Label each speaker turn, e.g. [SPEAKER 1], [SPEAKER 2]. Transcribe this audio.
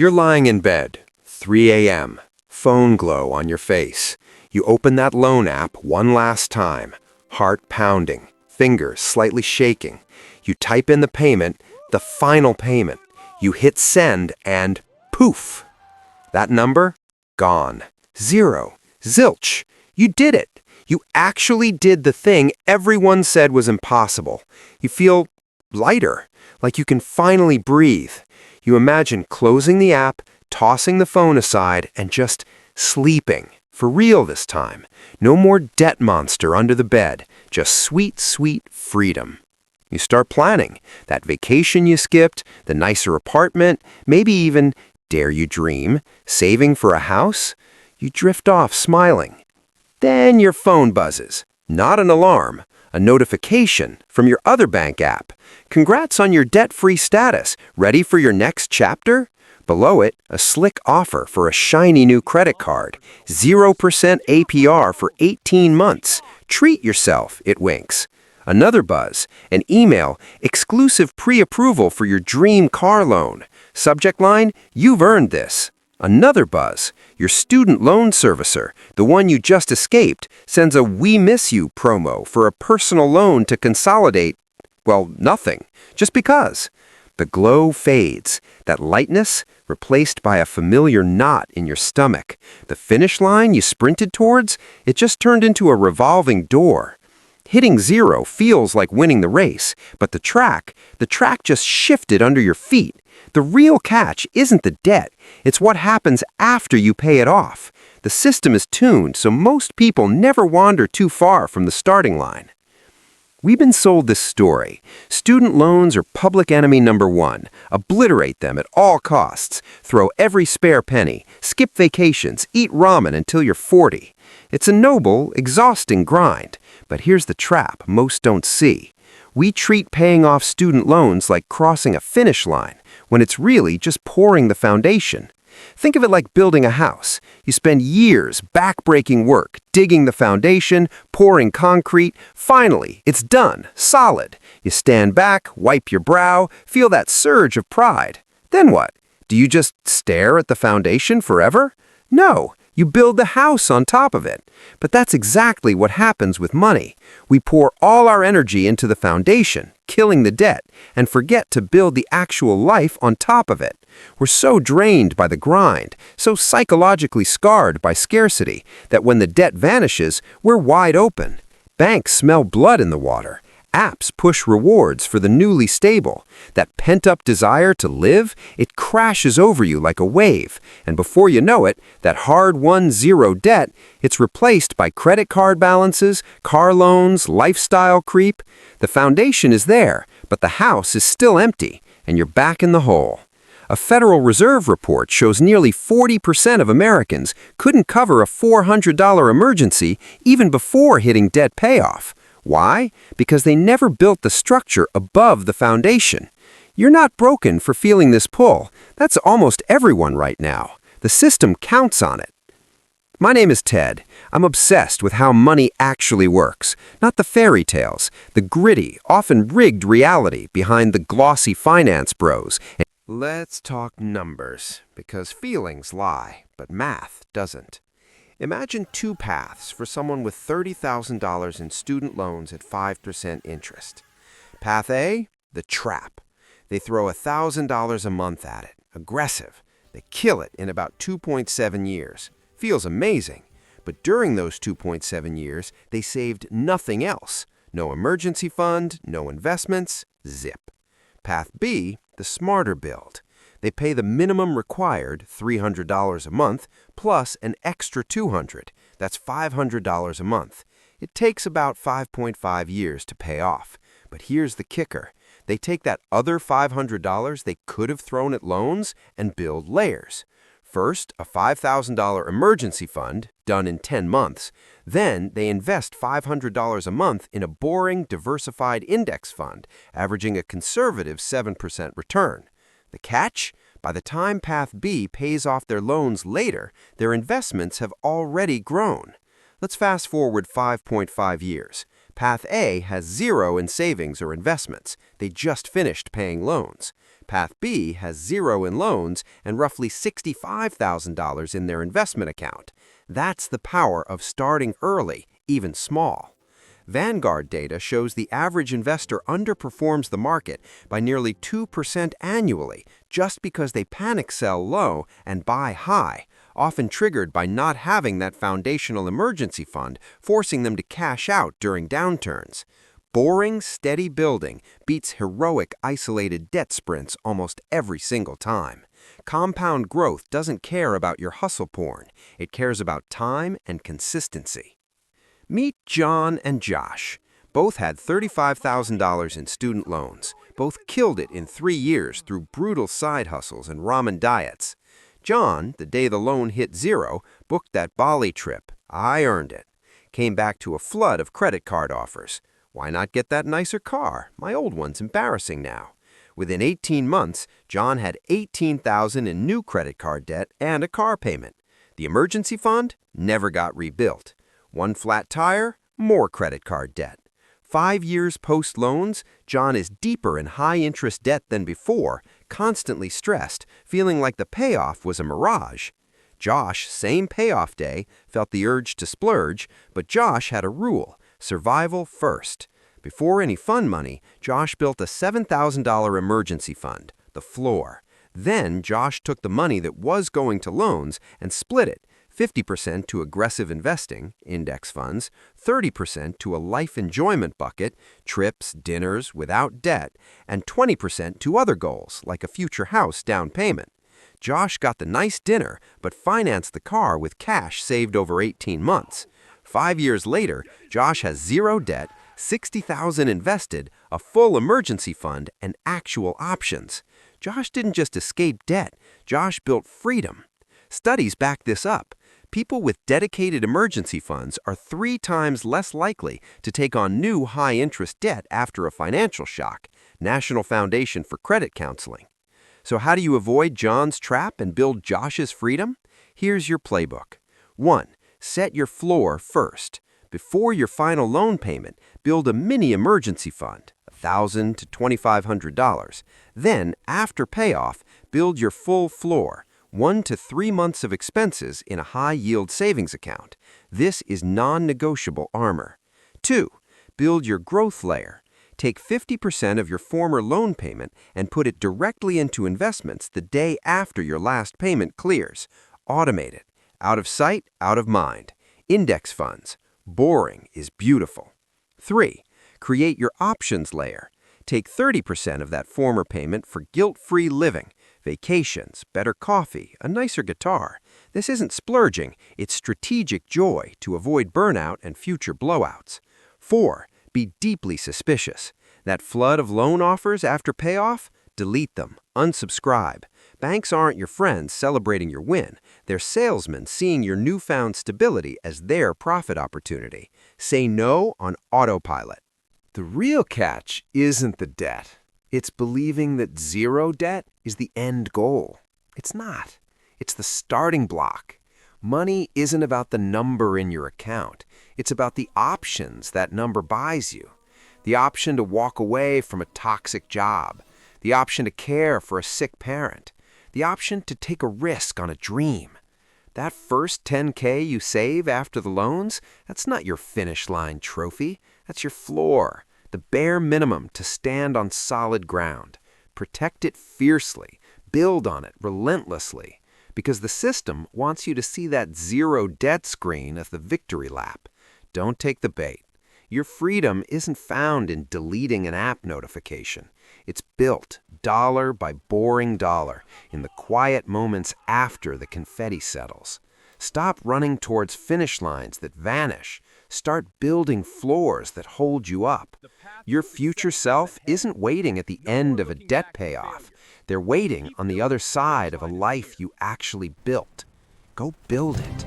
[SPEAKER 1] You're lying in bed, 3 a.m., phone glow on your face. You open that loan app one last time, heart pounding, fingers slightly shaking. You type in the payment, the final payment. You hit send and poof! That number? Gone. Zero. Zilch. You did it. You actually did the thing everyone said was impossible. You feel lighter, like you can finally breathe. You imagine closing the app, tossing the phone aside, and just sleeping. For real this time. No more debt monster under the bed. Just sweet, sweet freedom. You start planning. That vacation you skipped, the nicer apartment, maybe even, dare you dream, saving for a house? You drift off smiling. Then your phone buzzes. Not an alarm. A notification from your other bank app. Congrats on your debt-free status. Ready for your next chapter? Below it, a slick offer for a shiny new credit card. 0% APR for 18 months. Treat yourself, it winks. Another buzz, an email, exclusive pre-approval for your dream car loan. Subject line, you've earned this. Another buzz, your student loan servicer, the one you just escaped, sends a "We Miss You" promo for a personal loan to consolidate, well, nothing, just because. The glow fades, that lightness replaced by a familiar knot in your stomach. The finish line you sprinted towards, it just turned into a revolving door. Hitting zero feels like winning the race, but the track just shifted under your feet. The real catch isn't the debt, it's what happens after you pay it off. The system is tuned so most people never wander too far from the starting line. We've been sold this story. Student loans are public enemy number one. Obliterate them at all costs. Throw every spare penny. Skip vacations. Eat ramen until you're 40. It's a noble, exhausting grind. But here's the trap most don't see. We treat paying off student loans like crossing a finish line, when it's really just pouring the foundation. Think of it like building a house. You spend years back-breaking work, digging the foundation, pouring concrete. Finally, it's done, solid. You stand back, wipe your brow, feel that surge of pride. Then what? Do you just stare at the foundation forever? No. You build the house on top of it. But that's exactly what happens with money. We pour all our energy into the foundation, killing the debt, and forget to build the actual life on top of it. We're so drained by the grind, so psychologically scarred by scarcity, that when the debt vanishes, we're wide open. Banks smell blood in the water. Apps push rewards for the newly stable. That pent-up desire to live, it crashes over you like a wave. And before you know it, that hard-won zero debt, it's replaced by credit card balances, car loans, lifestyle creep. The foundation is there, but the house is still empty, and you're back in the hole. A Federal Reserve report shows nearly 40% of Americans couldn't cover a $400 emergency even before hitting debt payoff. Why? Because they never built the structure above the foundation. You're not broken for feeling this pull. That's almost everyone right now. The system counts on it. My name is Ted. I'm obsessed with how money actually works, not the fairy tales, the gritty, often rigged reality behind the glossy finance bros. Let's talk numbers, because feelings lie, but math doesn't. Imagine two paths for someone with $30,000 in student loans at 5% interest. Path A, the trap. They throw $1,000 a month at it. Aggressive. They kill it in about 2.7 years. Feels amazing. But during those 2.7 years, they saved nothing else. No emergency fund, no investments, zip. Path B, the smarter build. They pay the minimum required, $300 a month, plus an extra $200. That's $500 a month. It takes about 5.5 years to pay off. But here's the kicker. They take that other $500 they could have thrown at loans and build layers. First, a $5,000 emergency fund, done in 10 months. Then, they invest $500 a month in a boring, diversified index fund, averaging a conservative 7% return. The catch? By the time Path B pays off their loans later, their investments have already grown. Let's fast forward 5.5 years. Path A has zero in savings or investments. They just finished paying loans. Path B has zero in loans and roughly $65,000 in their investment account. That's the power of starting early, even small. Vanguard data shows the average investor underperforms the market by nearly 2% annually just because they panic sell low and buy high, often triggered by not having that foundational emergency fund, forcing them to cash out during downturns. Boring, steady building beats heroic, isolated debt sprints almost every single time. Compound growth doesn't care about your hustle porn. It cares about time and consistency. Meet John and Josh. Both had $35,000 in student loans. Both killed it in 3 years through brutal side hustles and ramen diets. John, the day the loan hit zero, booked that Bali trip. I earned it. Came back to a flood of credit card offers. Why not get that nicer car? My old one's embarrassing now. Within 18 months, John had $18,000 in new credit card debt and a car payment. The emergency fund never got rebuilt. One flat tire, more credit card debt. 5 years post-loans, John is deeper in high-interest debt than before, constantly stressed, feeling like the payoff was a mirage. Josh, same payoff day, felt the urge to splurge, but Josh had a rule: survival first. Before any fun money, Josh built a $7,000 emergency fund, the floor. Then Josh took the money that was going to loans and split it, 50% to aggressive investing, index funds, 30% to a life enjoyment bucket, trips, dinners, without debt, and 20% to other goals, like a future house down payment. Josh got the nice dinner, but financed the car with cash saved over 18 months. 5 years later, Josh has zero debt, $60,000 invested, a full emergency fund, and actual options. Josh didn't just escape debt, Josh built freedom. Studies back this up. People with dedicated emergency funds are 3 times less likely to take on new high-interest debt after a financial shock. National Foundation for Credit Counseling. So how do you avoid John's trap and build Josh's freedom? Here's your playbook. 1. Set your floor first. Before your final loan payment, build a mini emergency fund, $1,000 to $2,500. Then, after payoff, build your full floor, 1 to 3 months of expenses in a high-yield savings account. This is non-negotiable armor. 2. Build your growth layer. Take 50% of your former loan payment and put it directly into investments the day after your last payment clears. Automate it. Out of sight, out of mind. Index funds. Boring is beautiful. 3. Create your options layer. Take 30% of that former payment for guilt-free living. Vacations, better coffee, a nicer guitar. This isn't splurging, it's strategic joy to avoid burnout and future blowouts. 4. Be deeply suspicious. That flood of loan offers after payoff? Delete them. Unsubscribe. Banks aren't your friends celebrating your win. They're salesmen seeing your newfound stability as their profit opportunity. Say no on autopilot. The real catch isn't the debt. It's believing that zero debt is the end goal. It's not. It's the starting block. Money isn't about the number in your account. It's about the options that number buys you. The option to walk away from a toxic job. The option to care for a sick parent. The option to take a risk on a dream. That first $10K you save after the loans, that's not your finish line trophy. That's your floor. The bare minimum to stand on solid ground. Protect it fiercely. Build on it relentlessly. Because the system wants you to see that zero debt screen as the victory lap. Don't take the bait. Your freedom isn't found in deleting an app notification. It's built dollar by boring dollar in the quiet moments after the confetti settles. Stop running towards finish lines that vanish. Start building floors that hold you up. Your future self isn't waiting at the end of a debt payoff. They're waiting on the other side of a life you actually built. Go build it.